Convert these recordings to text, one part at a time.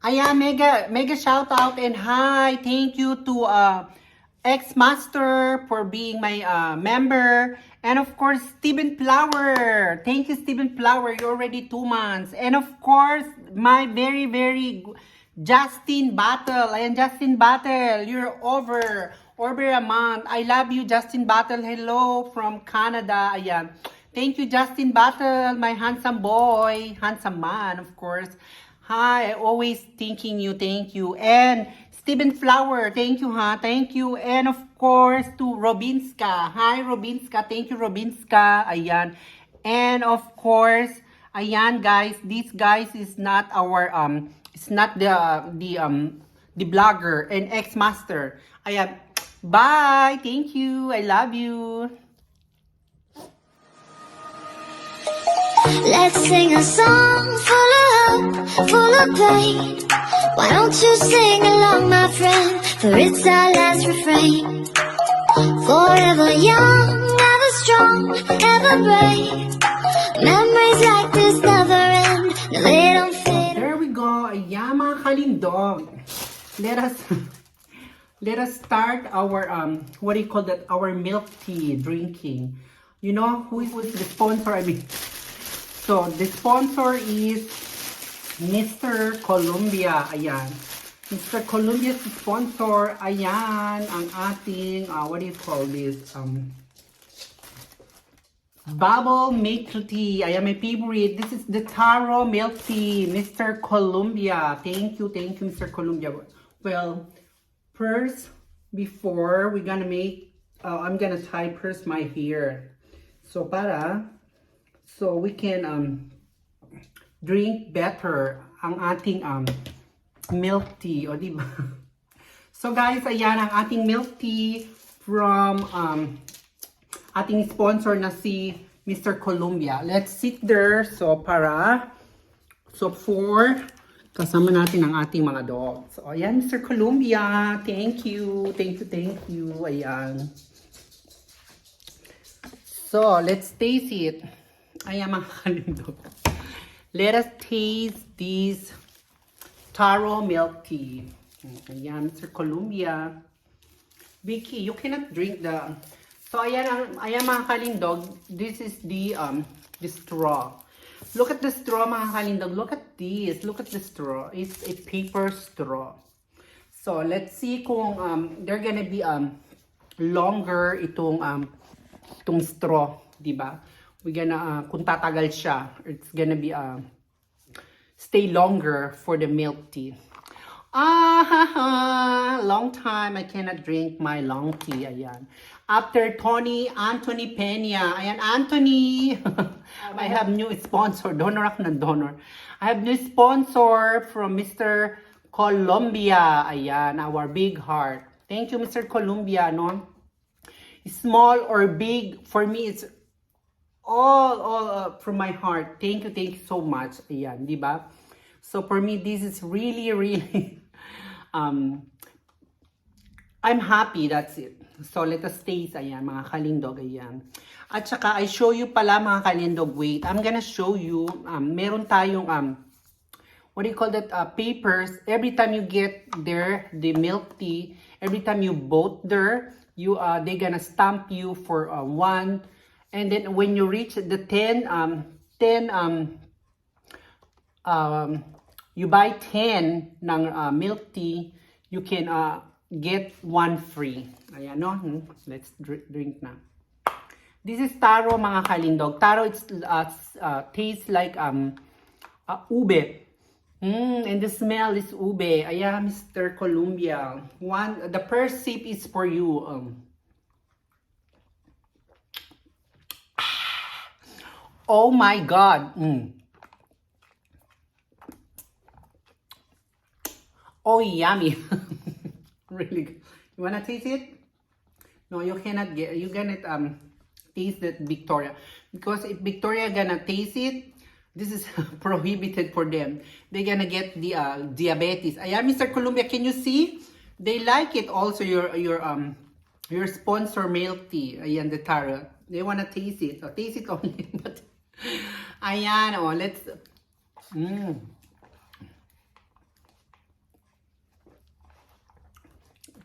Ayan, mega shout out and hi. Thank you to X-Master for being my member. And of course, Stephen Flower. Thank you, Stephen Flower. You're already 2 months. And of course, my very Justin Battle. Ayan, Justin Battle. You're over a month. I love you, Justin Battle. Hello from Canada. Ayan. Thank you, Justin Battle, my handsome boy. Handsome man, of course. Hi, always thanking you, thank you. And Stephen Flower, thank you, ha, thank you. And of course, to Robinska. Hi, Robinska, thank you, Robinska. Ayan. And of course, ayan, guys, this guys is not our, it's not the blogger and ex-master. Ayan. Bye, thank you, I love you. Let's sing a song full of hope, full of pain. Why don't you sing along, my friend? For it's our last refrain. Forever young, ever strong, ever brave. Memories like this never end. No, they don't fade. There we go. Ayan, mga kalindog. Let us start our what do you call that? Our milk tea drinking. You know who is the sponsor? I mean. So, the sponsor is Mr. Columbia. Ayan. Mr. Columbia is the sponsor. Ayan, ang ating, what do you call this? Bubble milk tea. Ayan, my favorite. This is the taro milk tea. Mr. Columbia. Thank you, Mr. Columbia. Well, first, before we're gonna make, I'm gonna tie first my hair. So, so we can drink better ang ating milk tea, o diba? So guys, ayan ang ating milk tea from ating sponsor na si Mr. Columbia. Let's sit there for kasama natin ang ating mga dogs. So ayan, Mr. Columbia, thank you. Ayan. So, let's taste it. Ayan mga kalindog. Let us taste this taro milk tea. Ayan, Mr. Columbia. Vicky, you cannot drink the... So, ayan mga kalindog. This is the straw. Look at the straw mga kalindog. Look at this. Look at the straw. It's a paper straw. So, let's see kung they're gonna be longer itong straw, diba? We're gonna, kung tatagal siya, it's gonna be, stay longer for the milk tea. Long time I cannot drink my long tea, ayan. After Anthony Peña, ayan, Anthony, I have new sponsor, donor ako ng donor. I have new sponsor from Mr. Columbia, ayan, our big heart. Thank you, Mr. Columbia, no? Small or big, for me, it's all from my heart. Thank you so much. Ayan, di ba? So for me, this is really I'm happy, that's it. So let us taste, ayan, mga kalindog, ayan. At saka, I show you pala, mga kalindog, wait, I'm gonna show you, meron tayong, what do you call that, papers. Every time you get there, the milk tea, every time you vote there, they gonna stamp you for one. And then when you reach the 10, you buy 10 ng milk tea, you can get one free. Ayan, no? Let's drink na. This is taro, mga kalindog. Taro, it's tastes like ube. And the smell is ube. Ayan, Mr. Columbia. The first sip is for you. Oh my God. Oh, yummy. Really good. You wanna taste it? No, you cannot get, you cannot taste that Victoria. Because if Victoria gonna taste it, this is prohibited for them. They're gonna get the diabetes. Ayan, Mr. Columbia, can you see? They like it also, your sponsor milk tea. Ayan, the taro. They wanna taste it. So, taste it only. But, ayan, oh, let's...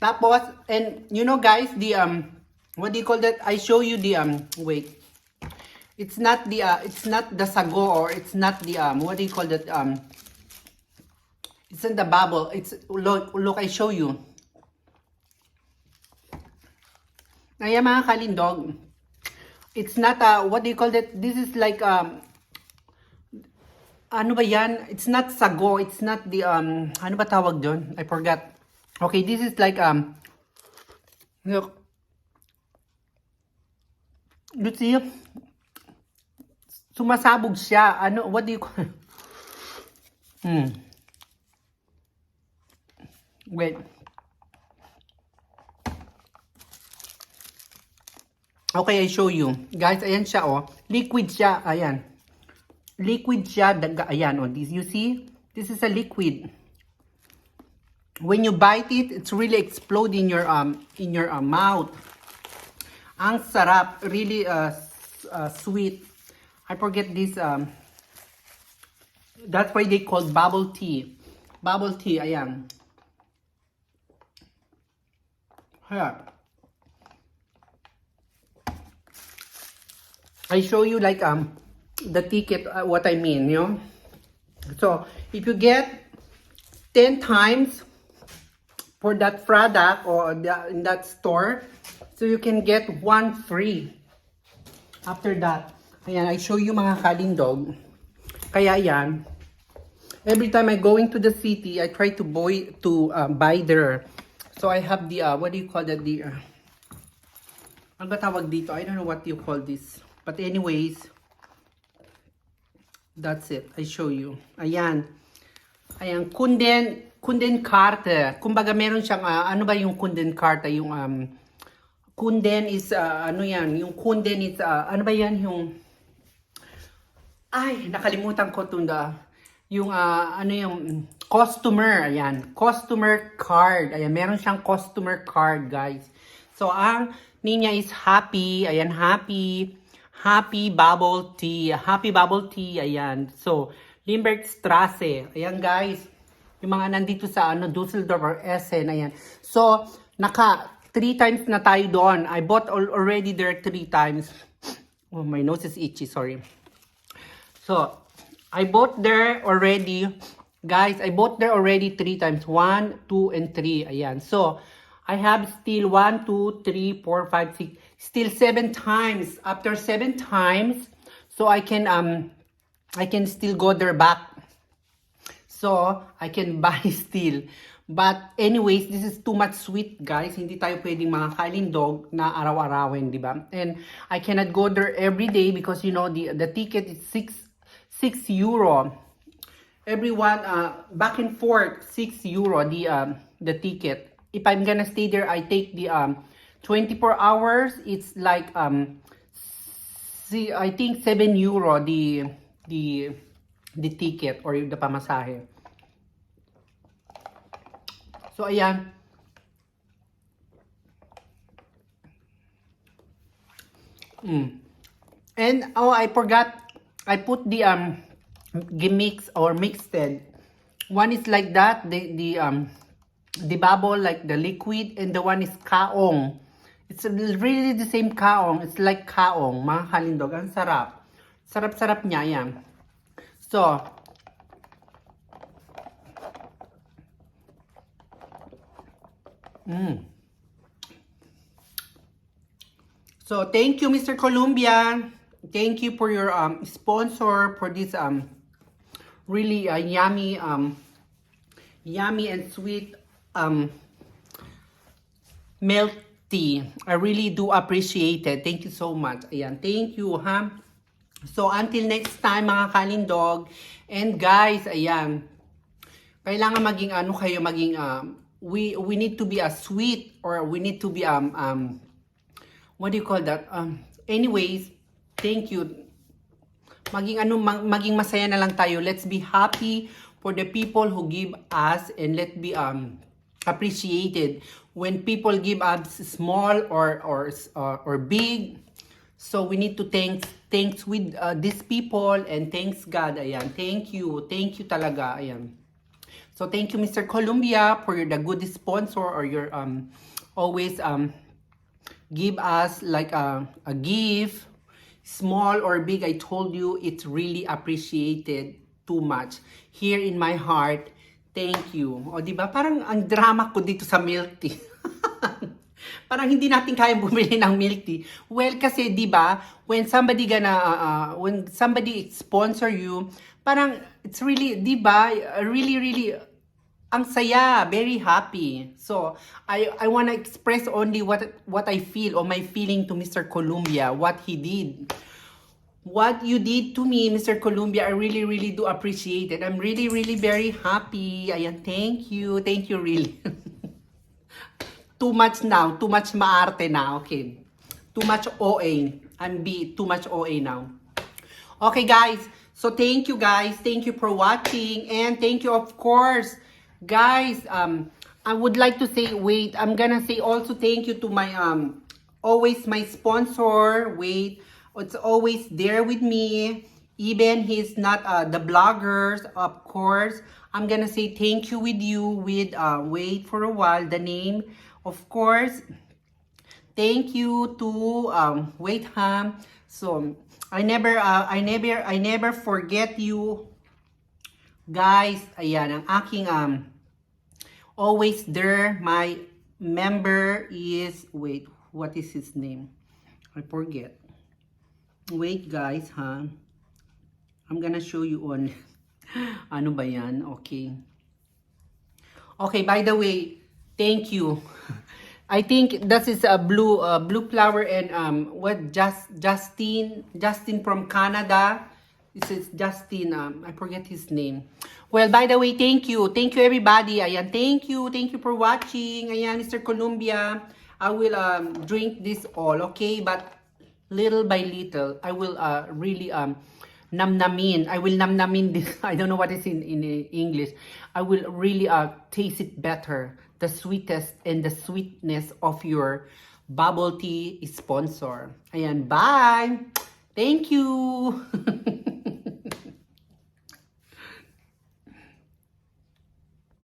Tapos, and you know guys, the what do you call that? I show you the wait. It's not the sago, or it's not the what do you call that? It's in the bubble. It's look, I show you. Ayan mga kalindog. It's not what do you call that? This is like ano ba yan? It's not sago. It's not the ano ba tawag doon? I forgot. Okay, this is like look. You see? Sumasabog siya. Ano, what do you call? Wait. Okay, I show you. Guys, ayan siya, oh. Liquid siya, ayan. Liquid siya, ayan, oh. This, you see? This is a liquid. When you bite it, it's really explode in your mouth. Ang sarap, really sweet. I forget this, that's why they call bubble tea. Bubble tea, ayan. Here. I show you like the ticket, what I mean, you know. So if you get 10 times for that product or in that store, so you can get 1 free after that. Ayan, I show you mga kalindog. Kaya yan, every time I go into the city, I try to buy there. So I have the what do you call that? The ano ba tawag dito? I don't know what you call this. But anyways, that's it. I show you. Ayan. Ayan, kunden karte. Kumbaga meron siyang ano ba yung kunden karte? Yung kunden is ano yan? Yung kunden is ano ba yan? Yung ay, nakalimutan ko tunda. Yung ano yung customer, ayan, customer card. Ayan, meron siyang customer card, guys. So ang niya is happy, ayan, happy bubble tea, ayan. So Limbergstrasse, ayan guys. Yung mga nandito sa Dusseldorf or Essen, ayan. So 3 times na tayo doon. I bought already there 3 times. Oh, my nose is itchy, sorry. So, I bought there already, guys, I bought there already 3 times. 1, 2, and 3. Ayan. So, I have still 1, 2, 3, 4, 5, 6. Still 7 times. After 7 times, so I can still go there back. So, I can buy still. But anyways, this is too much sweet, guys. Hindi tayo pwedeng mga kalindog na araw-arawin, di ba? And I cannot go there every day because, you know, the ticket is 6 euro. Everyone back and forth 6 euro the ticket. If I'm gonna stay there, I take the 24 hours. It's like I think 7 euro the ticket or the pamasahe. So ayan. And oh, I forgot. I put the gimmicks or mixed. One is like that, the bubble, like the liquid, and the one is kaong. It's really the same kaong. It's like kaong, mga kalindog. Ang sarap. Sarap-sarap niya yan. So, so thank you, Mr. Columbia. Thank you for your sponsor for this really yummy and sweet milk tea. I really do appreciate it. Thank you so much. Ayan, thank you, ha. So until next time, mga kalindog. And guys, ayan, kailangan maging ano kayo, maging we need to be a sweet, or we need to be what do you call that? Anyways, thank you. Maging masaya na lang tayo. Let's be happy for the people who give us, and let's be appreciated when people give us small or big. So we need to thanks with these people, and thanks God. Ayan, thank you talaga. Ayan. So thank you, Mr. Columbia, for the good sponsor, or your always give us like a gift, small or big. I told you, it's really appreciated too much here in my heart. Thank you. O di ba? Parang ang drama ko dito sa milk tea. Parang hindi natin kayang bumili ng milk tea. Well, kasi 'di ba, when somebody sponsor you, parang it's really, 'di ba, really ang saya, very happy. So, I want to express only what I feel, or my feeling to Mr. Columbia, what he did. What you did to me, Mr. Columbia, I really do appreciate it. I'm really very happy. Ayan, thank you really. Too much now. Too much maarte na. Okay. Too much OA. Too much OA now. Okay, guys. So, thank you, guys. Thank you for watching. And thank you, of course, guys. I would like to say, wait. I'm gonna say also thank you to my, always my sponsor. Wait. It's always there with me. Even he's not the bloggers, of course. I'm gonna say thank you with you with, wait for a while. The name. Of course, thank you to Wait Ham. So I never forget you, guys. Ayan ang aking always there. My member is, wait, what is his name? I forget. Wait, guys, ha. I'm gonna show you on ano ba yan? Okay. Okay, by the way, thank you. I think this is a blue flower, and Justin from Canada. This is Justin, I forget his name. Well, by the way, thank you everybody. Ayan, thank you for watching. Ayan, Mr. Columbia, I will drink this all, okay? But little by little, I will really namnamin. I will namnamin this. I don't know what is in English. I will really taste it better. The sweetest and the sweetness of your bubble tea sponsor. Ayan, bye! Thank you!